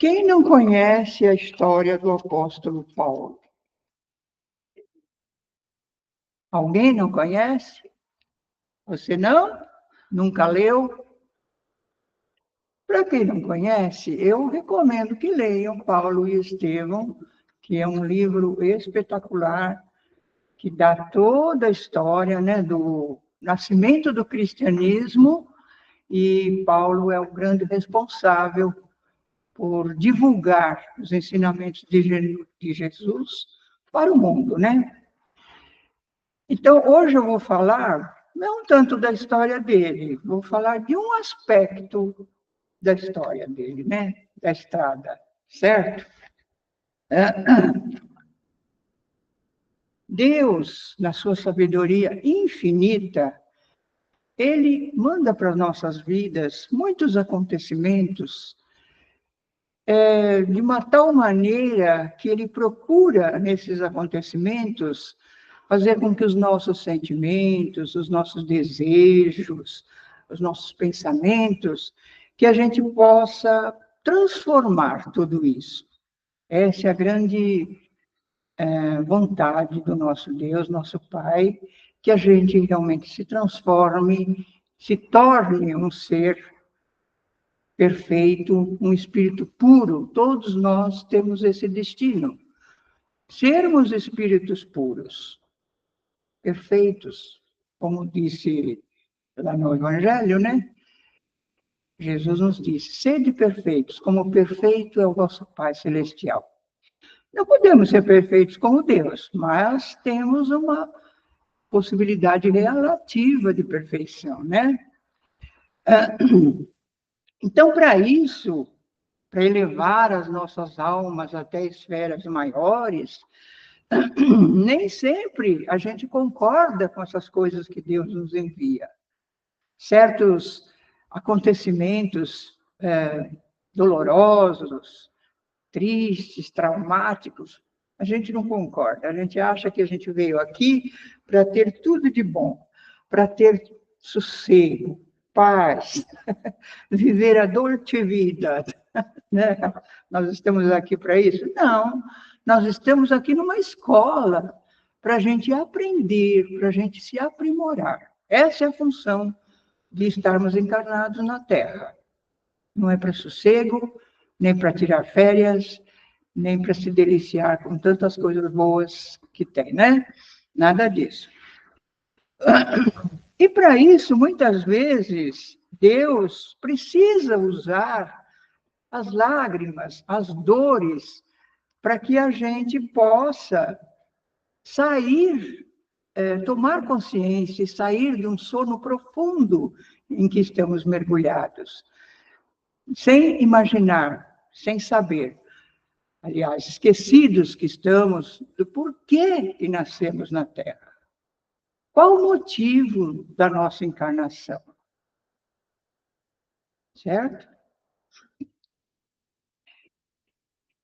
Quem não conhece a história do apóstolo Paulo? Alguém não conhece? Você não? Nunca leu? Para quem não conhece, eu recomendo que leiam Paulo e Estevão, que é um livro espetacular, que dá toda a história, né, do nascimento do cristianismo, e Paulo é o grande responsável por divulgar os ensinamentos de Jesus para o mundo, né? Então, hoje eu vou falar, não tanto da história dele, vou falar de um aspecto da história dele, né? Da estrada, certo? Deus, na sua sabedoria infinita, ele manda para as nossas vidas muitos acontecimentos de uma tal maneira que ele procura, nesses acontecimentos, fazer com que os nossos sentimentos, os nossos desejos, os nossos pensamentos, que a gente possa transformar tudo isso. Essa é a grande vontade do nosso Deus, nosso Pai, que a gente realmente se transforme, se torne um ser perfeito, um espírito puro. Todos nós temos esse destino. Sermos espíritos puros, perfeitos, como disse lá no Evangelho, né? Jesus nos disse: sede perfeitos, como perfeito é o vosso Pai Celestial. Não podemos ser perfeitos como Deus, mas temos uma possibilidade relativa de perfeição, né? Então, para isso, para elevar as nossas almas até esferas maiores, nem sempre a gente concorda com essas coisas que Deus nos envia. Certos acontecimentos dolorosos, tristes, traumáticos, a gente não concorda. A gente acha que a gente veio aqui para ter tudo de bom, para ter sossego, paz, viver a dolce vida, né? Nós estamos aqui para isso? Não, nós estamos aqui numa escola para a gente aprender, para a gente se aprimorar. Essa é a função de estarmos encarnados na Terra. Não é para sossego, nem para tirar férias, nem para se deliciar com tantas coisas boas que tem, né? Nada disso. E para isso, muitas vezes, Deus precisa usar as lágrimas, as dores, para que a gente possa sair, tomar consciência e sair de um sono profundo em que estamos mergulhados, sem imaginar, sem saber. Aliás, esquecidos que estamos do porquê que nascemos na Terra. Qual o motivo da nossa encarnação? Certo?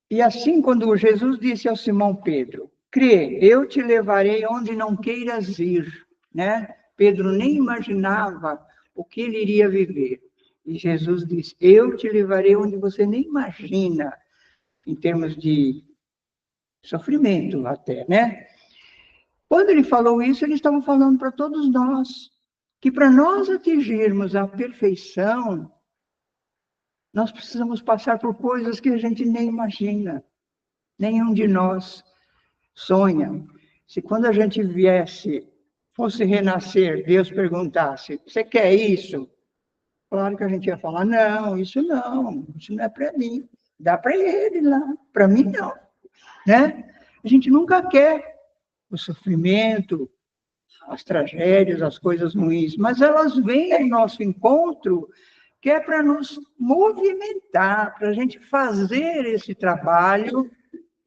E assim, quando Jesus disse ao Simão Pedro, crê, eu te levarei onde não queiras ir, né? Pedro nem imaginava o que ele iria viver. E Jesus disse, eu te levarei onde você nem imagina, em termos de sofrimento até, né? Quando ele falou isso, ele estava falando para todos nós, que para nós atingirmos a perfeição, nós precisamos passar por coisas que a gente nem imagina. Nenhum de nós sonha. Se quando a gente fosse renascer, Deus perguntasse, você quer isso? Claro que a gente ia falar, não, isso não é para mim. Dá para ele lá, para mim não. Né? A gente nunca quer o sofrimento, as tragédias, as coisas ruins, mas elas vêm ao nosso encontro, que é para nos movimentar, para a gente fazer esse trabalho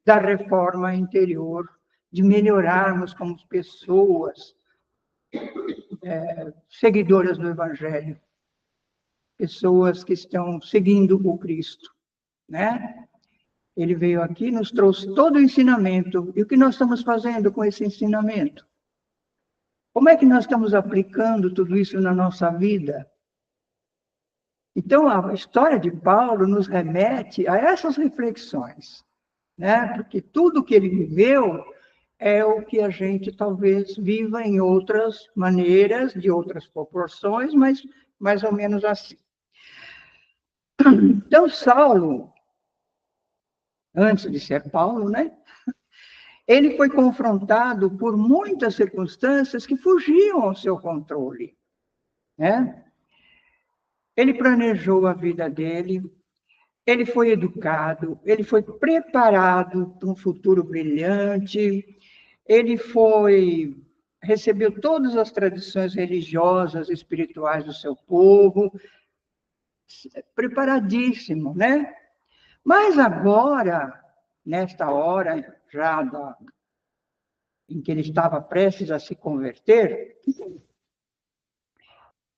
da reforma interior, de melhorarmos como pessoas, seguidoras do Evangelho, pessoas que estão seguindo o Cristo, né? Ele veio aqui, nos trouxe todo o ensinamento. E o que nós estamos fazendo com esse ensinamento? Como é que nós estamos aplicando tudo isso na nossa vida? Então, a história de Paulo nos remete a essas reflexões, né? Porque tudo que ele viveu é o que a gente talvez viva em outras maneiras, de outras proporções, mas mais ou menos assim. Então, Saulo, antes de ser Paulo, né? Ele foi confrontado por muitas circunstâncias que fugiam ao seu controle, né? Ele planejou a vida dele, ele foi educado, ele foi preparado para um futuro brilhante, ele recebeu todas as tradições religiosas e espirituais do seu povo, preparadíssimo, né? Mas agora, nesta hora já em que ele estava prestes a se converter,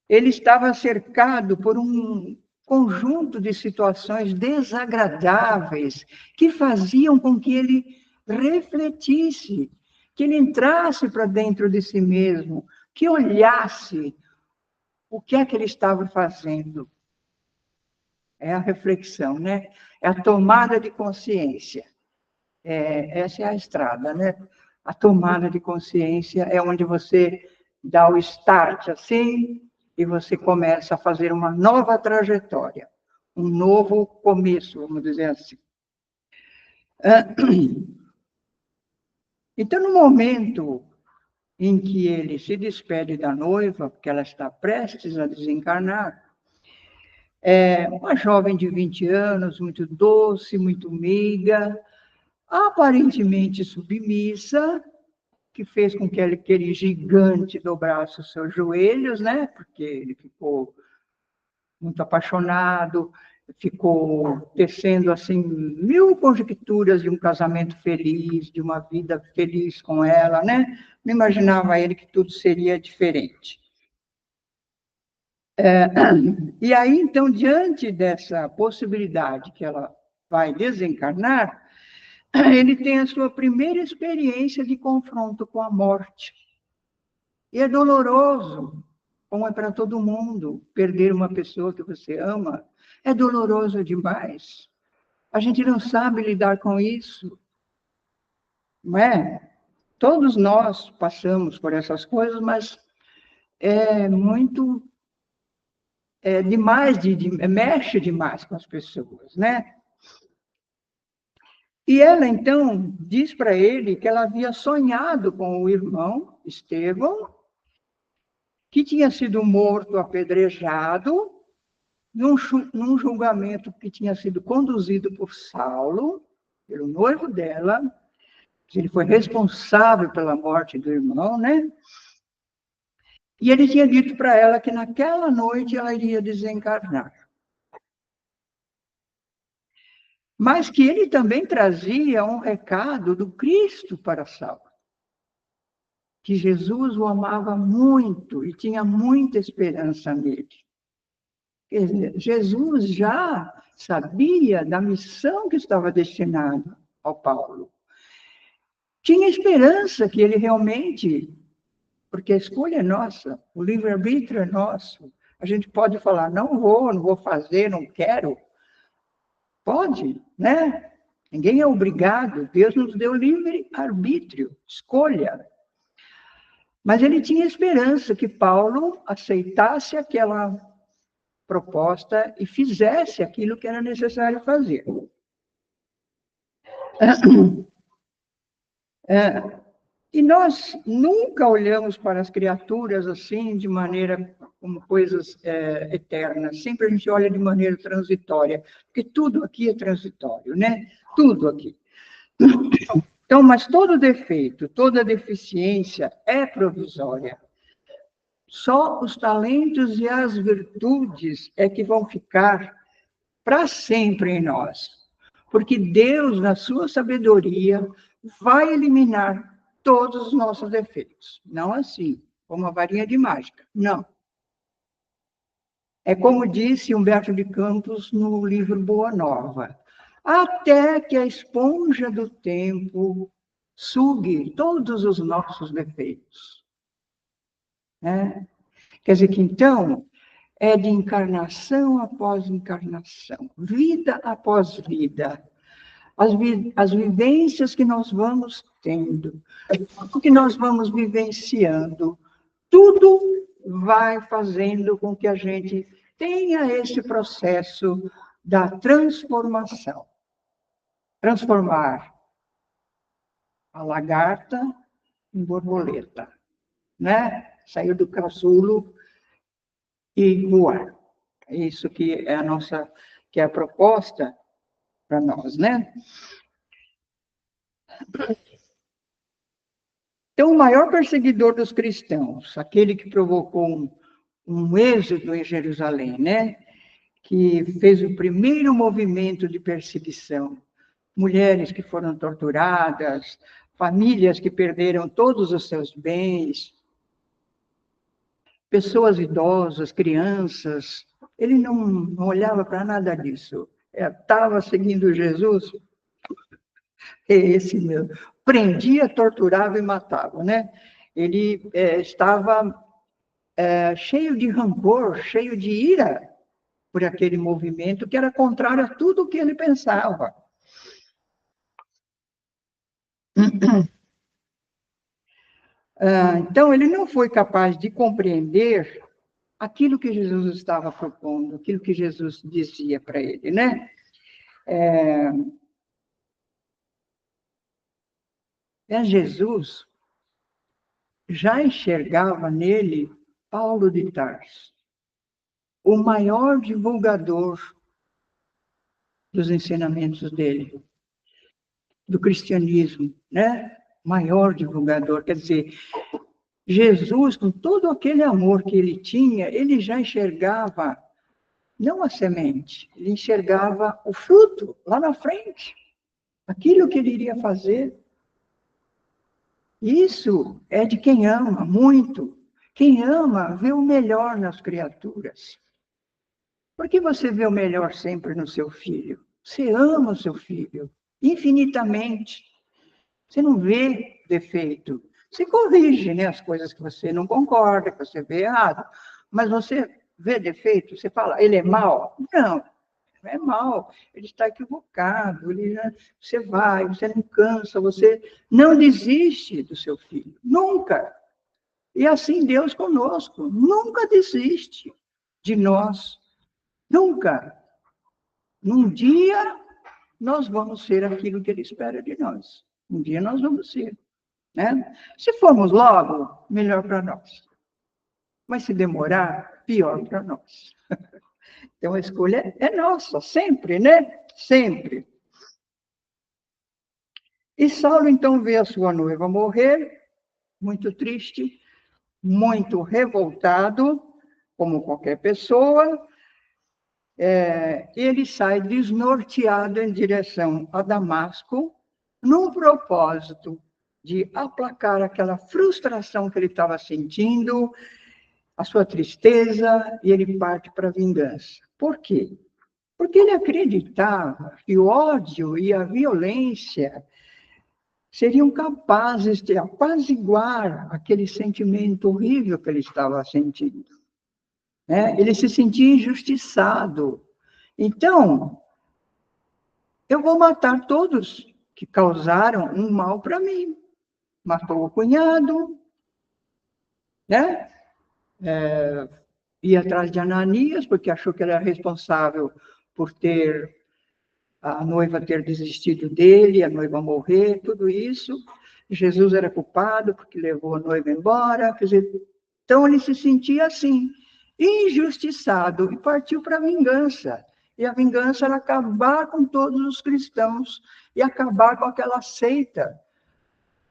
ele estava cercado por um conjunto de situações desagradáveis que faziam com que ele refletisse, que ele entrasse para dentro de si mesmo, que olhasse o que é que ele estava fazendo. É a reflexão, né? É a tomada de consciência. Essa é a estrada, né? A tomada de consciência é onde você dá o start, assim, e você começa a fazer uma nova trajetória, um novo começo, vamos dizer assim. Então, no momento em que ele se despede da noiva, porque ela está prestes a desencarnar, uma jovem de 20 anos, muito doce, muito meiga, aparentemente submissa, que fez com que aquele gigante dobrasse os seus joelhos, né? Porque ele ficou muito apaixonado, ficou tecendo assim mil conjecturas de um casamento feliz, de uma vida feliz com ela, né? Não imaginava ele que tudo seria diferente. E aí, então, diante dessa possibilidade que ela vai desencarnar, ele tem a sua primeira experiência de confronto com a morte. E é doloroso, como é para todo mundo, perder uma pessoa que você ama. É doloroso demais. A gente não sabe lidar com isso, não é? Todos nós passamos por essas coisas, mas é muito demais, mexe demais com as pessoas, né? E ela, então, diz para ele que ela havia sonhado com o irmão, Estevão, que tinha sido morto apedrejado, num julgamento que tinha sido conduzido por Saulo, pelo noivo dela, que ele foi responsável pela morte do irmão, né? E ele tinha dito para ela que naquela noite ela iria desencarnar. Mas que ele também trazia um recado do Cristo para Saulo. Que Jesus o amava muito e tinha muita esperança nele. Quer dizer, Jesus já sabia da missão que estava destinada ao Paulo. Tinha esperança que ele realmente, porque a escolha é nossa, o livre-arbítrio é nosso. A gente pode falar, não vou fazer, não quero. Pode, né? Ninguém é obrigado. Deus nos deu livre-arbítrio, escolha. Mas ele tinha esperança que Paulo aceitasse aquela proposta e fizesse aquilo que era necessário fazer. E nós nunca olhamos para as criaturas assim, de maneira como coisas eternas. Sempre a gente olha de maneira transitória, porque tudo aqui é transitório, né? Tudo aqui. Então, mas todo defeito, toda deficiência é provisória. Só os talentos e as virtudes é que vão ficar para sempre em nós. Porque Deus, na sua sabedoria, vai eliminar todos os nossos defeitos. Não assim, como uma varinha de mágica. Não. É como disse Humberto de Campos no livro Boa Nova. Até que a esponja do tempo sugue todos os nossos defeitos. Né? Quer dizer que, então, é de encarnação após encarnação, vida após vida. As vivências que nós vamos tendo, o que nós vamos vivenciando, tudo vai fazendo com que a gente tenha esse processo da transformação. Transformar a lagarta em borboleta, né? Sair do casulo e voar. É isso que é a proposta para nós, né? Então, o maior perseguidor dos cristãos, aquele que provocou um êxodo em Jerusalém, né? Que fez o primeiro movimento de perseguição, mulheres que foram torturadas, famílias que perderam todos os seus bens, pessoas idosas, crianças, ele não olhava para nada disso. Estava seguindo Jesus, é esse mesmo. Prendia, torturava e matava, né? Ele estava cheio de rancor, cheio de ira por aquele movimento que era contrário a tudo o que ele pensava. Então, ele não foi capaz de compreender aquilo que Jesus estava propondo, aquilo que Jesus dizia para ele, né? Jesus já enxergava nele Paulo de Tarso, o maior divulgador dos ensinamentos dele, do cristianismo, né? Maior divulgador, quer dizer, Jesus, com todo aquele amor que ele tinha, ele já enxergava não a semente, ele enxergava o fruto lá na frente, aquilo que ele iria fazer. Isso é de quem ama muito. Quem ama vê o melhor nas criaturas. Por que você vê o melhor sempre no seu filho? Você ama o seu filho infinitamente. Você não vê defeito. Você corrige, né, as coisas que você não concorda, que você vê errado. Mas você vê defeito, você fala, ele é mau? Não, não é mau. Ele está equivocado. Você não cansa, você não desiste do seu filho. Nunca. E assim Deus conosco. Nunca desiste de nós. Nunca. Num dia, nós vamos ser aquilo que Ele espera de nós. Um dia nós vamos ser. Né? Se formos logo, melhor para nós. Mas se demorar, pior para nós. Então a escolha é nossa, sempre, né? Sempre. E Saulo então vê a sua noiva morrer, muito triste, muito revoltado, como qualquer pessoa. Ele sai desnorteado em direção a Damasco, num propósito de aplacar aquela frustração que ele estava sentindo, a sua tristeza, e ele parte para a vingança. Por quê? Porque ele acreditava que o ódio e a violência seriam capazes de apaziguar aquele sentimento horrível que ele estava sentindo. Ele se sentia injustiçado. Então, eu vou matar todos que causaram um mal para mim. Matou o cunhado, né? Ia atrás de Ananias, porque achou que ele era responsável por ter a noiva ter desistido dele, a noiva morrer, tudo isso. Jesus era culpado porque levou a noiva embora. Quer dizer, então ele se sentia assim, injustiçado, e partiu para a vingança. E a vingança era acabar com todos os cristãos e acabar com aquela seita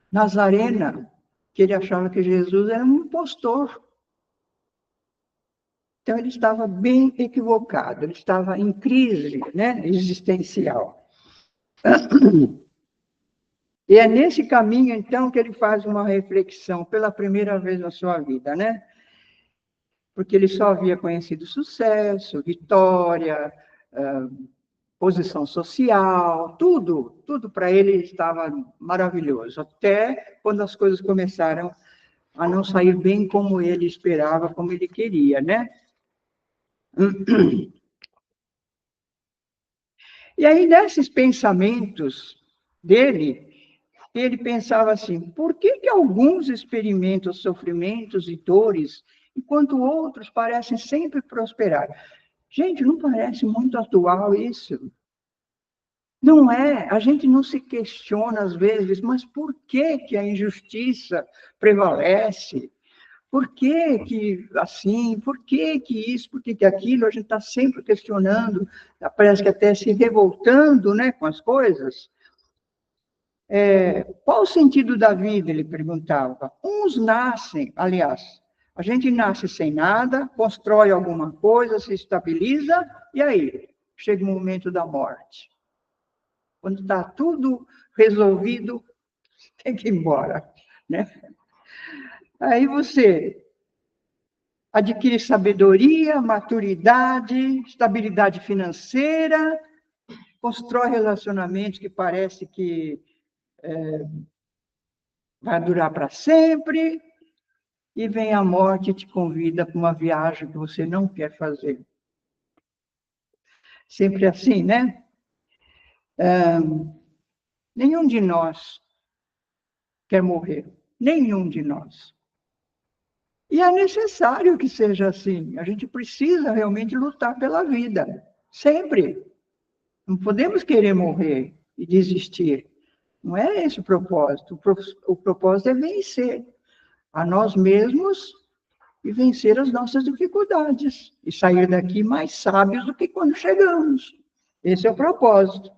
nazarena, que ele achava que Jesus era um impostor. Então ele estava bem equivocado, ele estava em crise, né, existencial. E é nesse caminho, então, que ele faz uma reflexão pela primeira vez na sua vida, né? Porque ele só havia conhecido sucesso, vitória, posição social, tudo para ele estava maravilhoso, até quando as coisas começaram a não sair bem como ele esperava, como ele queria, né? E aí, nesses pensamentos dele, ele pensava assim, por que que alguns experimentam sofrimentos e dores, enquanto outros parecem sempre prosperar? Gente, não parece muito atual isso? Não é? A gente não se questiona às vezes, mas por que que a injustiça prevalece? Por que que assim? Por que que isso? Por que que aquilo? A gente está sempre questionando, parece que até se revoltando, né, com as coisas. Qual o sentido da vida? Ele perguntava. Uns nascem, aliás, a gente nasce sem nada, constrói alguma coisa, se estabiliza, e aí? Chega o momento da morte. Quando está tudo resolvido, tem que ir embora, né? Aí você adquire sabedoria, maturidade, estabilidade financeira, constrói relacionamentos que parece que vai durar para sempre, e vem a morte e te convida para uma viagem que você não quer fazer. Sempre assim, né? Nenhum de nós quer morrer. Nenhum de nós. E é necessário que seja assim. A gente precisa realmente lutar pela vida. Sempre. Não podemos querer morrer e desistir. Não é esse o propósito. O propósito é vencer a nós mesmos e vencer as nossas dificuldades. E sair daqui mais sábios do que quando chegamos. Esse é o propósito.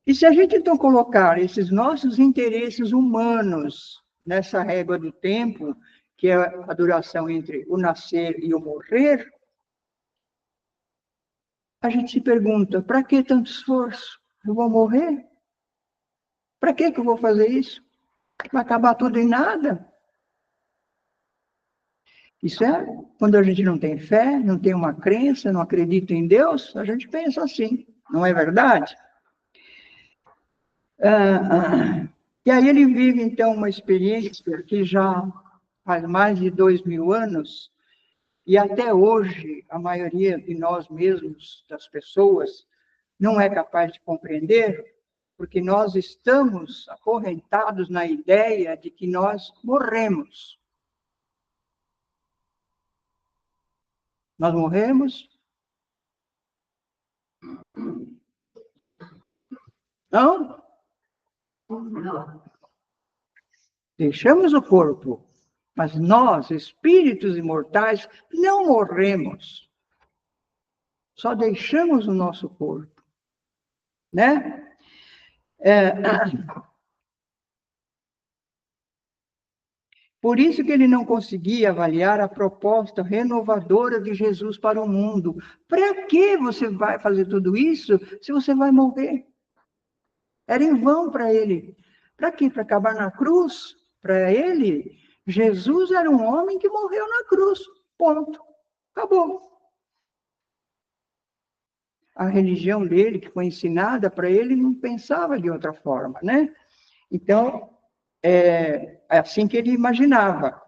E se a gente, então, colocar esses nossos interesses humanos nessa régua do tempo, que é a duração entre o nascer e o morrer, a gente se pergunta, para que tanto esforço? Eu vou morrer? Para que eu vou fazer isso? Vai acabar tudo em nada? Isso é quando a gente não tem fé, não tem uma crença, não acredita em Deus, a gente pensa assim, não é verdade? E aí ele vive, então, uma experiência que já faz mais de 2000 anos, e até hoje a maioria de nós mesmos, das pessoas, não é capaz de compreender, porque nós estamos acorrentados na ideia de que nós morremos. Nós morremos? Não? Deixamos o corpo, mas nós, espíritos imortais, não morremos. Só deixamos o nosso corpo, né? Por isso que ele não conseguia avaliar a proposta renovadora de Jesus para o mundo. Para que você vai fazer tudo isso se você vai morrer? Era em vão para ele. Para quê? Para acabar na cruz? Para ele, Jesus era um homem que morreu na cruz. Ponto. Acabou. A religião dele, que foi ensinada para ele, não pensava de outra forma, né? Então, é assim que ele imaginava.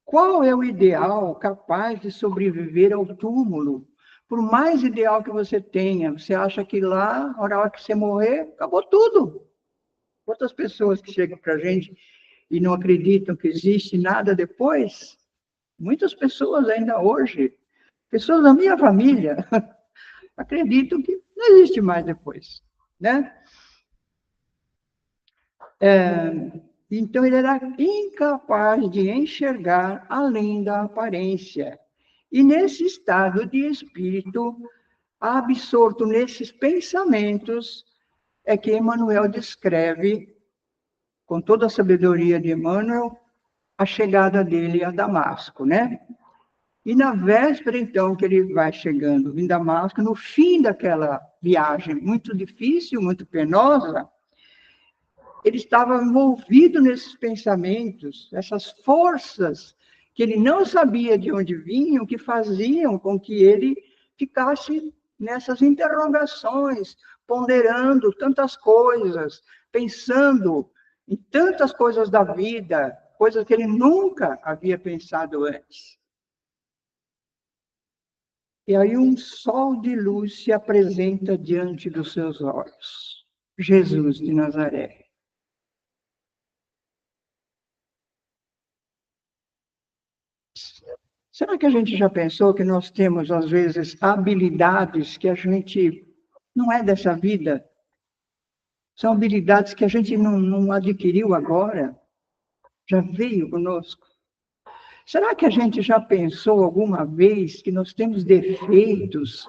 Qual é o ideal capaz de sobreviver ao túmulo? Por mais ideal que você tenha, você acha que lá, na hora que você morrer, acabou tudo. Quantas pessoas que chegam para a gente e não acreditam que existe nada depois? Muitas pessoas ainda hoje, pessoas da minha família, acreditam que não existe mais depois, né? Então, ele era incapaz de enxergar além da aparência. E nesse estado de espírito, absorto nesses pensamentos, é que Emmanuel descreve, com toda a sabedoria de Emmanuel, a chegada dele a Damasco, né? E na véspera, então, que ele vai chegando em Damasco, no fim daquela viagem muito difícil, muito penosa, ele estava envolvido nesses pensamentos, essas forças que ele não sabia de onde vinham, que faziam com que ele ficasse nessas interrogações, ponderando tantas coisas, pensando em tantas coisas da vida, coisas que ele nunca havia pensado antes. E aí um sol de luz se apresenta diante dos seus olhos. Jesus de Nazaré. Será que a gente já pensou que nós temos, às vezes, habilidades que a gente não é dessa vida? São habilidades que a gente não adquiriu agora, já veio conosco. Será que a gente já pensou alguma vez que nós temos defeitos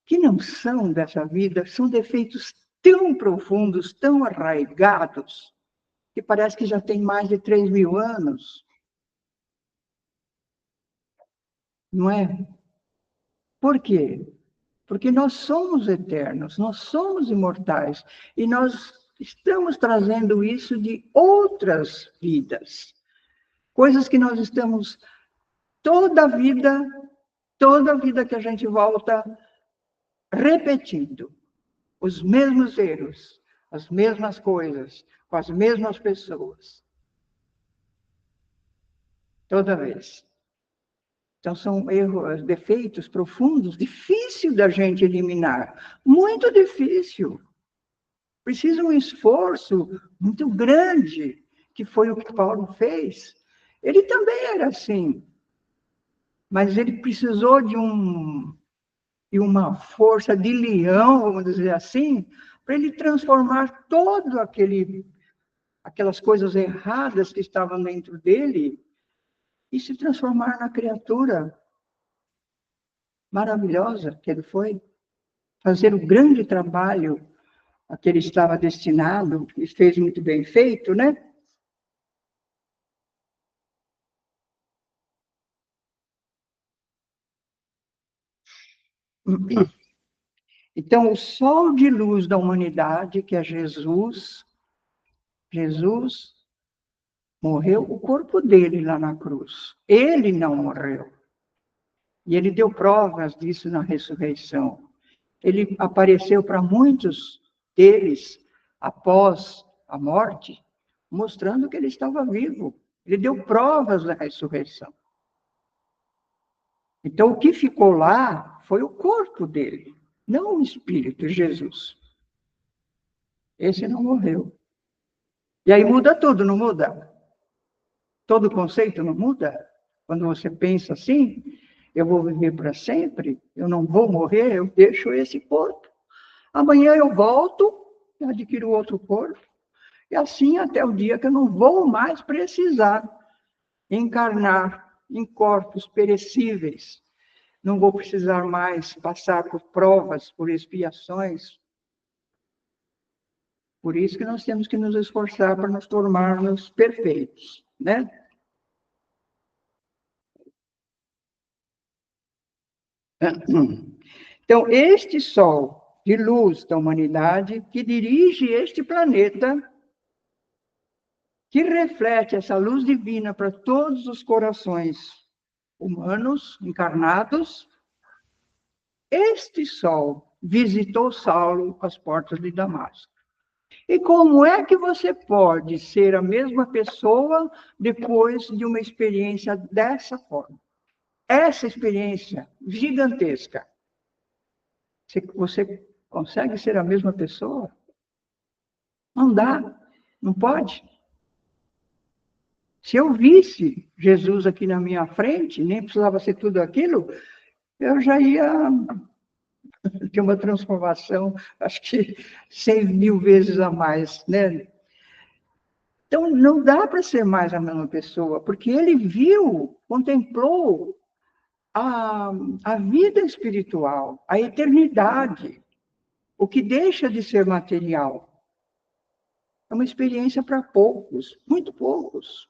que não são dessa vida, são defeitos tão profundos, tão arraigados, que parece que já tem mais de 3.000 anos? Não é? Por quê? Porque nós somos eternos, nós somos imortais, e nós estamos trazendo isso de outras vidas. Coisas que nós estamos toda a vida que a gente volta repetindo os mesmos erros, as mesmas coisas, com as mesmas pessoas. Toda vez. Então, são erros, defeitos profundos, difícil da gente eliminar. Muito difícil. Precisa um esforço muito grande, que foi o que Paulo fez. Ele também era assim. Mas ele precisou de uma força de leão, vamos dizer assim, para ele transformar todo aquelas coisas erradas que estavam dentro dele e se transformar na criatura maravilhosa que ele foi, fazer o grande trabalho a que ele estava destinado, e fez muito bem feito, né? Então, o sol de luz da humanidade, que é Jesus morreu, o corpo dele lá na cruz. Ele não morreu. E ele deu provas disso na ressurreição. Ele apareceu para muitos deles após a morte, mostrando que ele estava vivo. Ele deu provas da ressurreição. Então, o que ficou lá foi o corpo dele, não o espírito, Jesus. Esse não morreu. E aí muda tudo, não muda? Todo o conceito não muda? Quando você pensa assim, eu vou viver para sempre, eu não vou morrer, eu deixo esse corpo. Amanhã eu volto, adquiro outro corpo, e assim até o dia que eu não vou mais precisar encarnar em corpos perecíveis. Não vou precisar mais passar por provas, por expiações. Por isso que nós temos que nos esforçar para nos tornarmos perfeitos, né? Então, este sol de luz da humanidade que dirige este planeta, que reflete essa luz divina para todos os corações humanos encarnados, este sol visitou Saulo às portas de Damasco. E como é que você pode ser a mesma pessoa depois de uma experiência dessa forma? Essa experiência gigantesca. Você consegue ser a mesma pessoa? Não dá, não pode. Se eu visse Jesus aqui na minha frente, nem precisava ser tudo aquilo, eu já ia ter uma transformação, acho que 100.000 vezes a mais, né? Então, não dá para ser mais a mesma pessoa, porque ele viu, contemplou a vida espiritual, a eternidade, o que deixa de ser material. É uma experiência para poucos, muito poucos.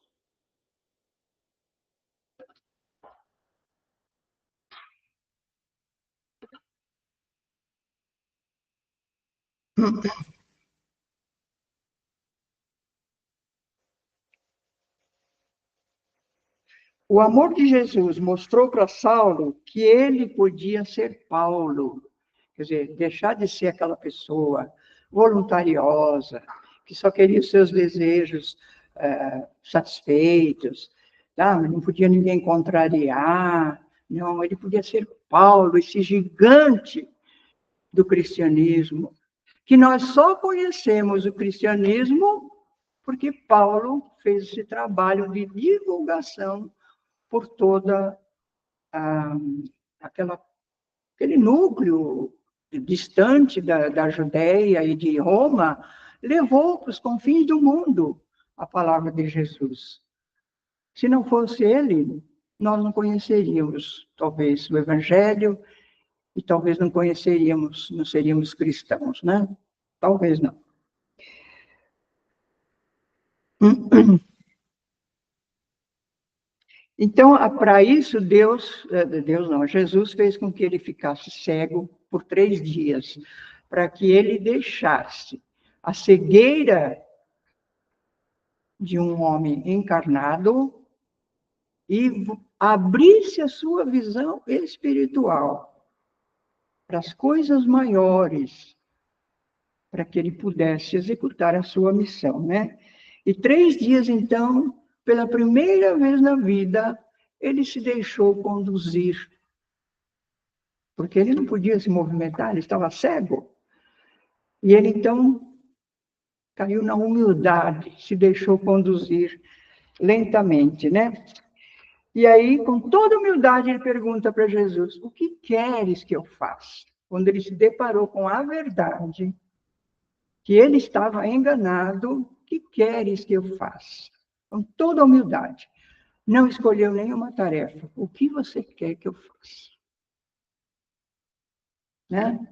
O amor de Jesus mostrou para Saulo que ele podia ser Paulo, quer dizer, deixar de ser aquela pessoa voluntariosa, que só queria os seus desejos satisfeitos, tá? Não podia ninguém contrariar, não, ele podia ser Paulo, esse gigante do cristianismo, que nós só conhecemos o cristianismo porque Paulo fez esse trabalho de divulgação por toda aquele núcleo distante da Judéia e de Roma, levou para os confins do mundo a palavra de Jesus. Se não fosse ele, nós não conheceríamos, talvez, o Evangelho, e talvez não conheceríamos, não seríamos cristãos, né? Talvez não. Então, para isso, Jesus fez com que ele ficasse cego por 3 dias, para que ele deixasse a cegueira de um homem encarnado e abrisse a sua visão espiritual para as coisas maiores, para que ele pudesse executar a sua missão, né? E 3 dias, então, pela primeira vez na vida, ele se deixou conduzir, porque ele não podia se movimentar, ele estava cego. E ele, então, caiu na humildade, se deixou conduzir lentamente, né? E aí, com toda humildade, ele pergunta para Jesus: o que queres que eu faça? Quando ele se deparou com a verdade, que ele estava enganado, o que queres que eu faça? Com toda humildade. Não escolheu nenhuma tarefa. O que você quer que eu faça? Né?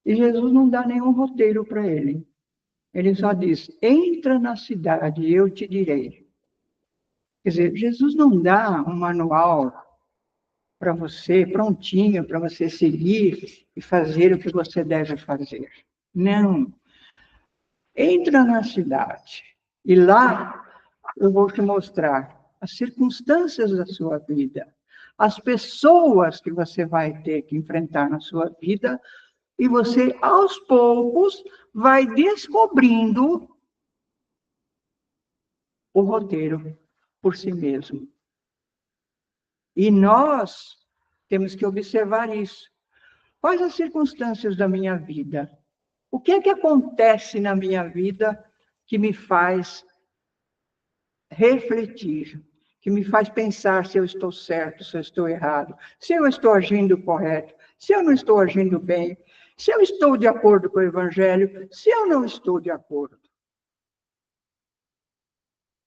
E Jesus não dá nenhum roteiro para ele. Ele só diz: entra na cidade e eu te direi. Quer dizer, Jesus não dá um manual para você, prontinho, para você seguir e fazer o que você deve fazer. Não. Entra na cidade e lá eu vou te mostrar as circunstâncias da sua vida, as pessoas que você vai ter que enfrentar na sua vida, e você, aos poucos, vai descobrindo o roteiro por si mesmo. E nós temos que observar isso. Quais as circunstâncias da minha vida? O que é que acontece na minha vida que me faz refletir, que me faz pensar se eu estou certo, se eu estou errado, se eu estou agindo correto, se eu não estou agindo bem, se eu estou de acordo com o Evangelho, se eu não estou de acordo?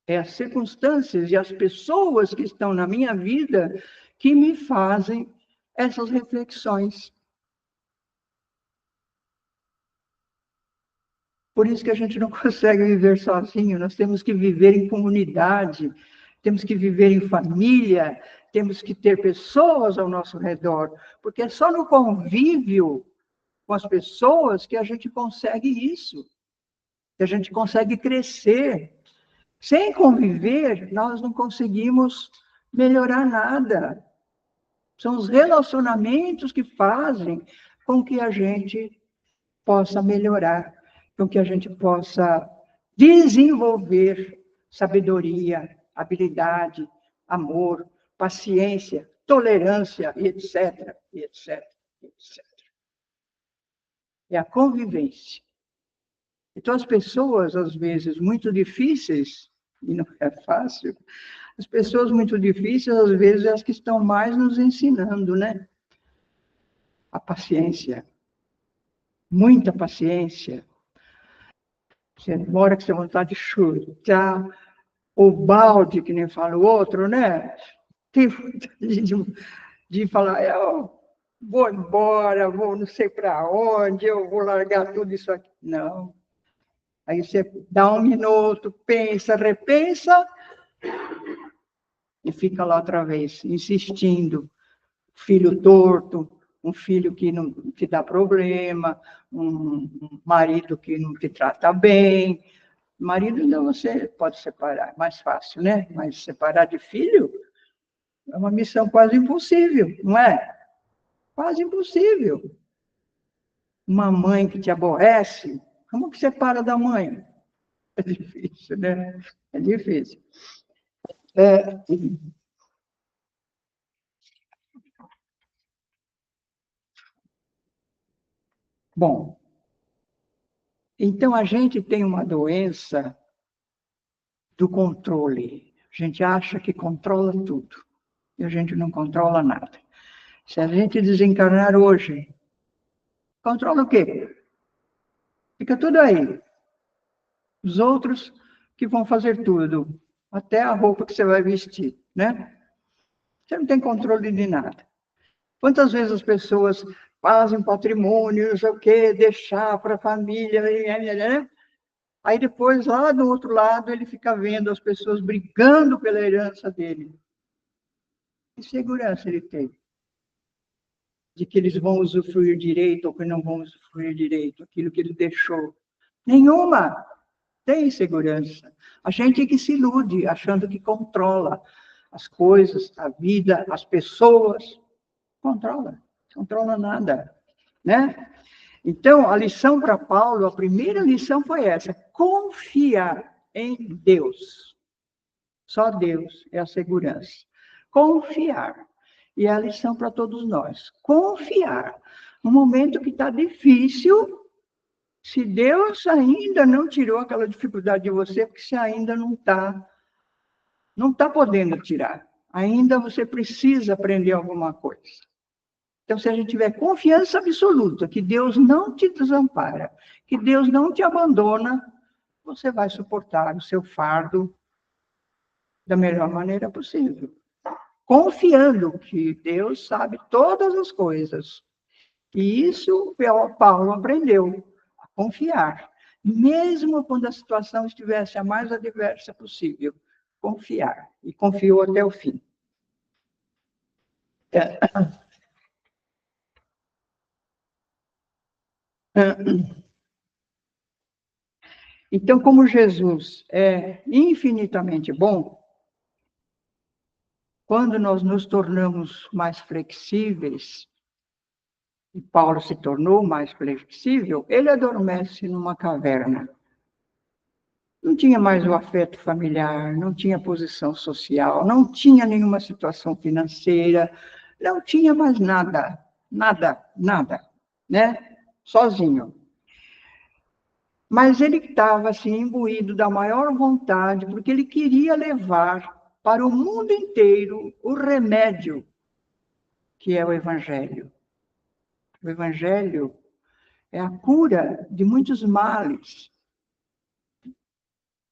É as circunstâncias e as pessoas que estão na minha vida que me fazem essas reflexões. Por isso que a gente não consegue viver sozinho, nós temos que viver em comunidade, temos que viver em família, temos que ter pessoas ao nosso redor, porque é só no convívio com as pessoas que a gente consegue isso, que a gente consegue crescer. Sem conviver, nós não conseguimos melhorar nada. São os relacionamentos que fazem com que a gente possa melhorar, com que a gente possa desenvolver sabedoria, habilidade, amor, paciência, tolerância, etc, etc, etc. É a convivência. Então, as pessoas, às vezes, muito difíceis, e não é fácil, as pessoas muito difíceis, às vezes, é as que estão mais nos ensinando, né? A paciência. Muita paciência. Você mora com essa vontade de chutar o balde, que nem fala o outro, né? Tem vontade de falar: eu vou embora, vou não sei para onde, eu vou largar tudo isso aqui. Não. Aí você dá 1 minuto, pensa, repensa, e fica lá outra vez, insistindo. Filho torto, um filho que não te dá problema, um marido que não te trata bem. Marido ainda você pode separar, é mais fácil, né? Mas separar de filho é uma missão quase impossível, não é? Quase impossível. Uma mãe que te aborrece, Como que separa da mãe? É difícil, né? É difícil. Bom, então a gente tem uma doença do controle. A gente acha que controla tudo. E a gente não controla nada. Se a gente desencarnar hoje, controla o quê? Fica tudo aí. Os outros que vão fazer tudo. Até a roupa que você vai vestir, né? Você não tem controle de nada. Quantas vezes as pessoas fazem patrimônio, não sei o quê, deixar para a família, né? Aí depois, lá do outro lado, ele fica vendo as pessoas brigando pela herança dele. Que segurança ele tem? De que eles vão usufruir direito ou que não vão usufruir direito, aquilo que ele deixou. Nenhuma tem segurança. A gente que se ilude, achando que controla as coisas, a vida, as pessoas. Controla nada, né? Então, a lição para Paulo, a primeira lição foi essa: confiar em Deus. Só Deus é a segurança. Confiar. E é a lição para todos nós. Confiar. No momento que está difícil, se Deus ainda não tirou aquela dificuldade de você, porque você ainda não tá podendo tirar. Ainda você precisa aprender alguma coisa. Então, se a gente tiver confiança absoluta que Deus não te desampara, que Deus não te abandona, você vai suportar o seu fardo da melhor maneira possível. Confiando que Deus sabe todas as coisas. E isso Paulo aprendeu, a confiar. Mesmo quando a situação estivesse a mais adversa possível, confiar. E confiou até o fim. Então, como Jesus é infinitamente bom, quando nós nos tornamos mais flexíveis, e Paulo se tornou mais flexível, ele adormece numa caverna. Não tinha mais o afeto familiar, não tinha posição social, não tinha nenhuma situação financeira, não tinha mais nada, nada, né? Sozinho. Mas ele estava assim, imbuído da maior vontade, porque ele queria levar para o mundo inteiro o remédio que é o Evangelho. O Evangelho é a cura de muitos males.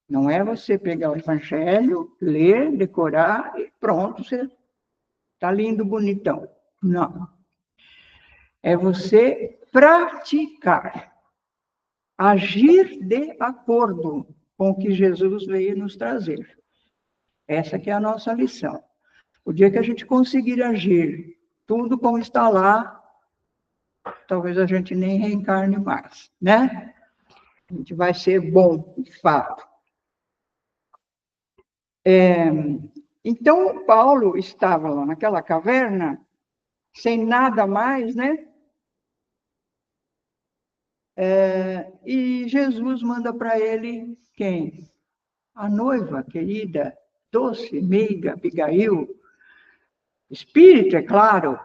Não é você pegar o Evangelho, ler, decorar e pronto, você está lindo, bonitão. Não. É você praticar, agir de acordo com o que Jesus veio nos trazer. Essa que é a nossa lição. O dia que a gente conseguir agir tudo como está lá, talvez a gente nem reencarne mais, né? A gente vai ser bom, de fato. Então, Paulo estava lá naquela caverna, sem nada mais, né? E Jesus manda para ele quem? A noiva querida, doce, meiga, Abigail, espírito, é claro,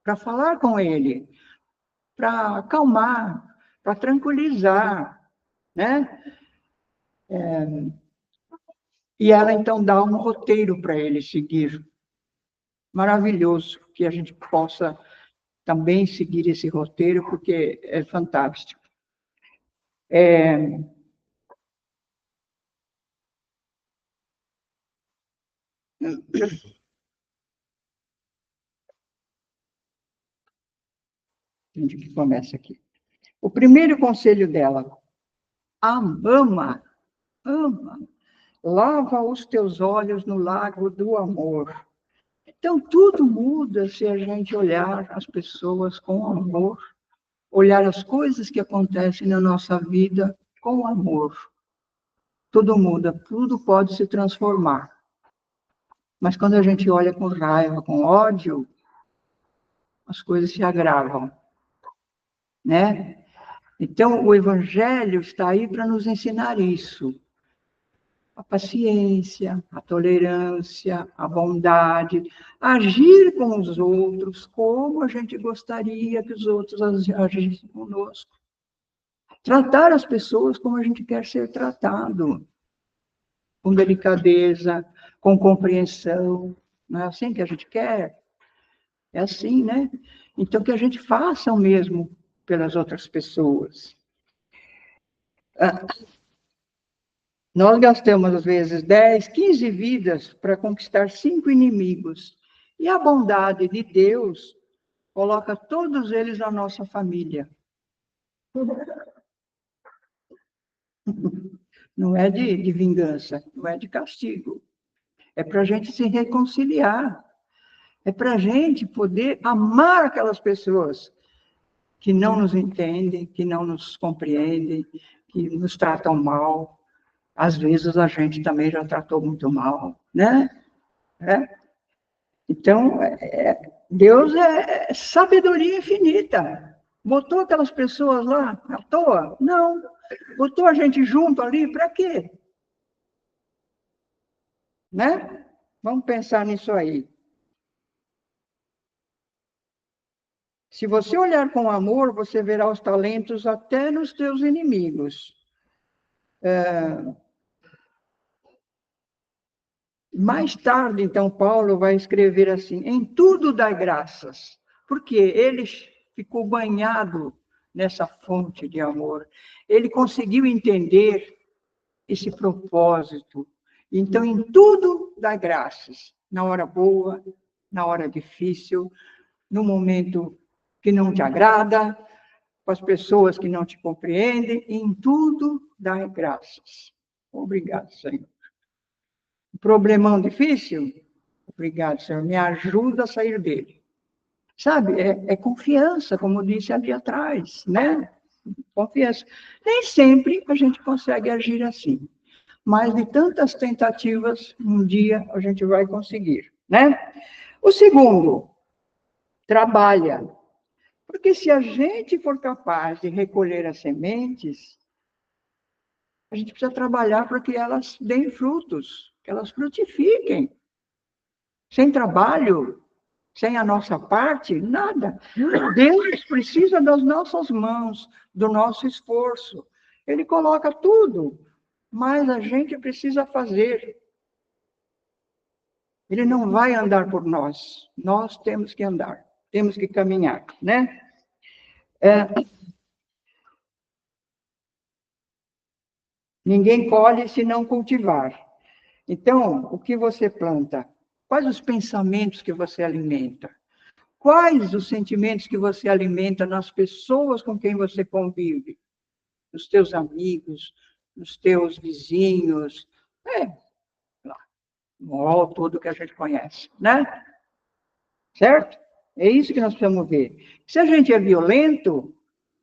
para falar com ele, para acalmar, para tranquilizar, né? E ela então dá um roteiro para ele seguir. Maravilhoso que a gente possa também seguir esse roteiro, porque é fantástico. Onde que começa aqui? O primeiro conselho dela: ama, lava os teus olhos no lago do amor. Então, tudo muda se a gente olhar as pessoas com amor, olhar as coisas que acontecem na nossa vida com amor. Tudo muda, tudo pode se transformar. Mas quando a gente olha com raiva, com ódio, as coisas se agravam, né? Então, o Evangelho está aí para nos ensinar isso. A paciência, a tolerância, a bondade, agir com os outros como a gente gostaria que os outros agissem conosco. Tratar as pessoas como a gente quer ser tratado, com delicadeza, com compreensão. Não é assim que a gente quer? É assim, né? Então, que a gente faça o mesmo pelas outras pessoas. Nós gastamos, às vezes, 10, 15 vidas para conquistar 5 inimigos. E a bondade de Deus coloca todos eles na nossa família. Não é de vingança, não é de castigo. É para a gente se reconciliar. É para a gente poder amar aquelas pessoas que não nos entendem, que não nos compreendem, que nos tratam mal. Às vezes a gente também já tratou muito mal, né? Então, Deus é sabedoria infinita. Botou aquelas pessoas lá à toa? Não. Botou a gente junto ali, para quê? Né? Vamos pensar nisso aí. Se você olhar com amor, você verá os talentos até nos teus inimigos. Mais tarde, então, Paulo vai escrever assim: em tudo dai graças, porque ele ficou banhado nessa fonte de amor. Ele conseguiu entender esse propósito. Então, em tudo dá graças, na hora boa, na hora difícil, no momento que não te agrada, com as pessoas que não te compreendem, em tudo dá graças. Obrigado, Senhor. Problemão difícil? Obrigado, Senhor. Me ajuda a sair dele. Sabe, é confiança, como disse ali atrás, né? Confiança. Nem sempre a gente consegue agir assim. Mas de tantas tentativas, um dia a gente vai conseguir, né? O segundo, trabalha. Porque se a gente for capaz de recolher as sementes, a gente precisa trabalhar para que elas deem frutos, que elas frutifiquem. Sem trabalho, sem a nossa parte, nada. Deus precisa das nossas mãos, do nosso esforço. Ele coloca tudo, mas a gente precisa fazer. Ele não vai andar por nós. Nós temos que andar, temos que caminhar, né? Ninguém colhe se não cultivar. Então, o que você planta? Quais os pensamentos que você alimenta? Quais os sentimentos que você alimenta nas pessoas com quem você convive? Nos teus amigos, nos teus vizinhos, no rol todo que a gente conhece, né? Certo? É isso que nós precisamos ver. Se a gente é violento,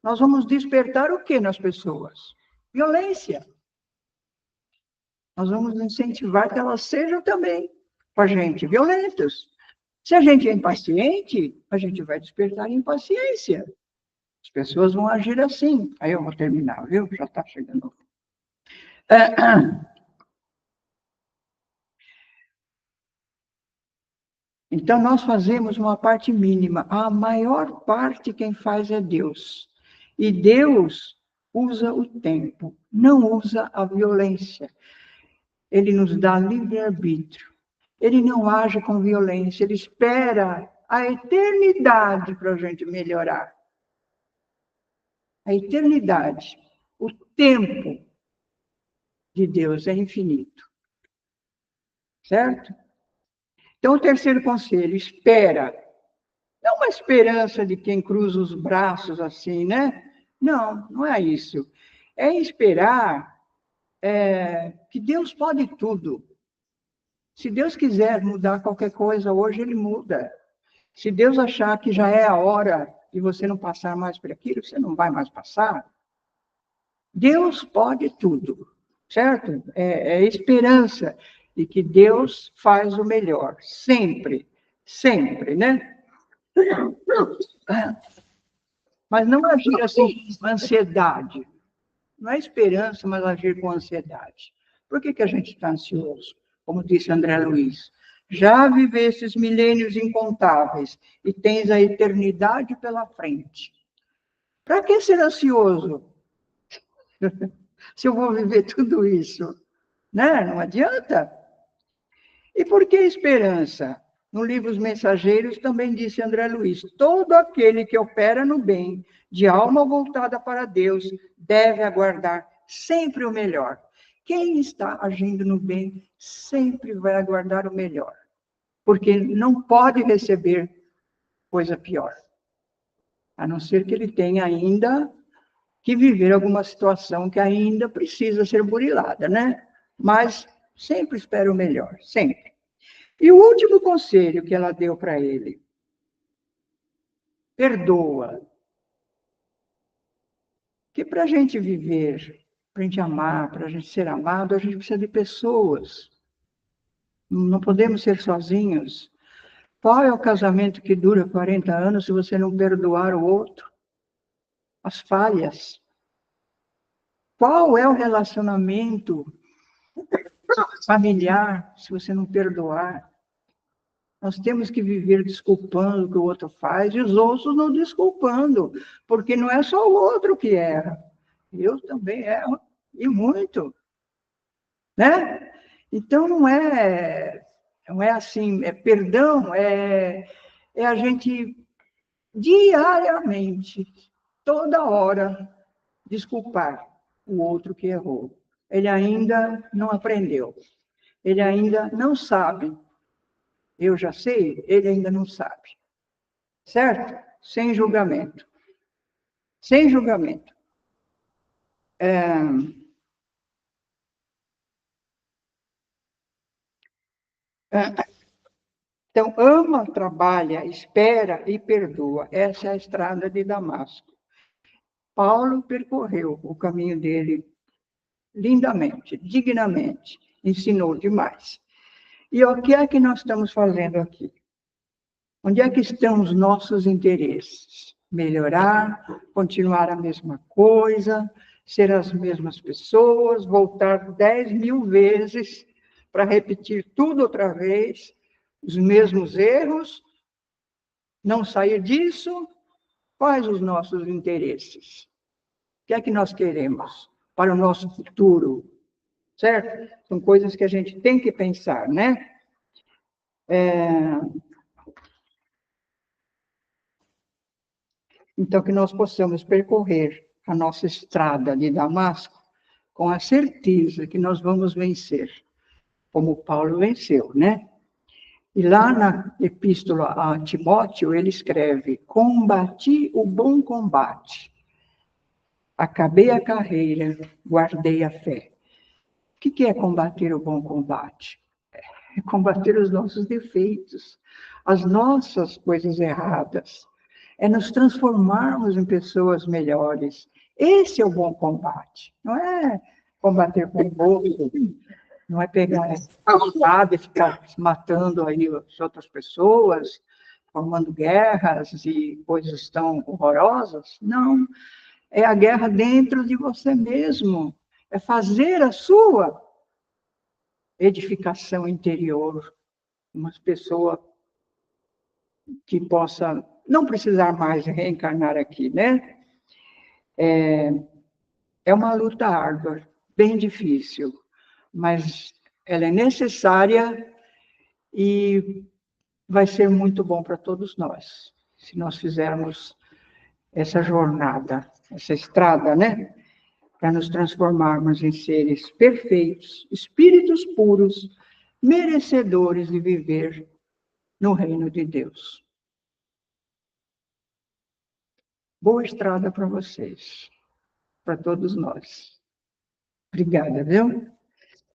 nós vamos despertar o que nas pessoas? Violência. Nós vamos incentivar que elas sejam também, com a gente, violentos. Se a gente é impaciente, a gente vai despertar impaciência. As pessoas vão agir assim. Aí eu vou terminar, viu? Já está chegando. Então, nós fazemos uma parte mínima. A maior parte quem faz é Deus. E Deus usa o tempo, não usa a violência. Ele nos dá livre-arbítrio. Ele não age com violência, ele espera a eternidade para a gente melhorar. A eternidade, o tempo de Deus é infinito. Certo? Então, o terceiro conselho, espera. Não uma esperança de quem cruza os braços assim, né? Não, não é isso. É esperar que Deus pode tudo. Se Deus quiser mudar qualquer coisa hoje, Ele muda. Se Deus achar que já é a hora de você não passar mais por aquilo, você não vai mais passar. Deus pode tudo, certo? É esperança de que Deus faz o melhor, sempre, sempre, né? Mas não agir assim, com ansiedade. Não é esperança, mas agir com ansiedade. Por que a gente está ansioso? Como disse André Luiz. Já vivestes milênios incontáveis e tens a eternidade pela frente. Para que ser ansioso? Se eu vou viver tudo isso, né? Não adianta. E por que esperança? No livro Os Mensageiros também disse André Luiz: todo aquele que opera no bem, de alma voltada para Deus, deve aguardar sempre o melhor. Quem está agindo no bem sempre vai aguardar o melhor, porque não pode receber coisa pior, a não ser que ele tenha ainda que viver alguma situação que ainda precisa ser burilada, né? Mas sempre espera o melhor, sempre. E o último conselho que ela deu para ele: perdoa. Que para a gente viver, para a gente amar, para a gente ser amado, a gente precisa de pessoas. Não podemos ser sozinhos. Qual é o casamento que dura 40 anos se você não perdoar o outro? As falhas. Qual é o relacionamento familiar se você não perdoar? Nós temos que viver desculpando o que o outro faz e os outros não desculpando, porque não é só o outro que erra. Eu também erro, e muito, né? Então, não é assim, perdão, é a gente diariamente, toda hora, desculpar o outro que errou. Ele ainda não aprendeu, ele ainda não sabe. Eu já sei, ele ainda não sabe. Certo? Sem julgamento. Sem julgamento. Então, ama, trabalha, espera e perdoa. Essa é a estrada de Damasco. Paulo percorreu o caminho dele lindamente, dignamente, ensinou demais. E o que é que nós estamos fazendo aqui? Onde é que estão os nossos interesses? Melhorar, continuar a mesma coisa, ser as mesmas pessoas, voltar 10.000 vezes para repetir tudo outra vez, os mesmos erros, não sair disso? Quais os nossos interesses? O que é que nós queremos para o nosso futuro? Certo? São coisas que a gente tem que pensar, né? Então, que nós possamos percorrer a nossa estrada de Damasco com a certeza que nós vamos vencer, como Paulo venceu, né? E lá na epístola a Timóteo, ele escreve: combati o bom combate, acabei a carreira, guardei a fé. O que é combater o bom combate? É combater os nossos defeitos, as nossas coisas erradas, é nos transformarmos em pessoas melhores. Esse é o bom combate. Não é combater com o outro, não é pegar a vontade e ficar matando aí as outras pessoas, formando guerras e coisas tão horrorosas. Não, é a guerra dentro de você mesmo. É fazer a sua edificação interior, uma pessoa que possa não precisar mais reencarnar aqui, né? É uma luta árdua, bem difícil, mas ela é necessária e vai ser muito bom para todos nós, se nós fizermos essa jornada, essa estrada, né? Para nos transformarmos em seres perfeitos, espíritos puros, merecedores de viver no reino de Deus. Boa estrada para vocês, para todos nós. Obrigada, viu?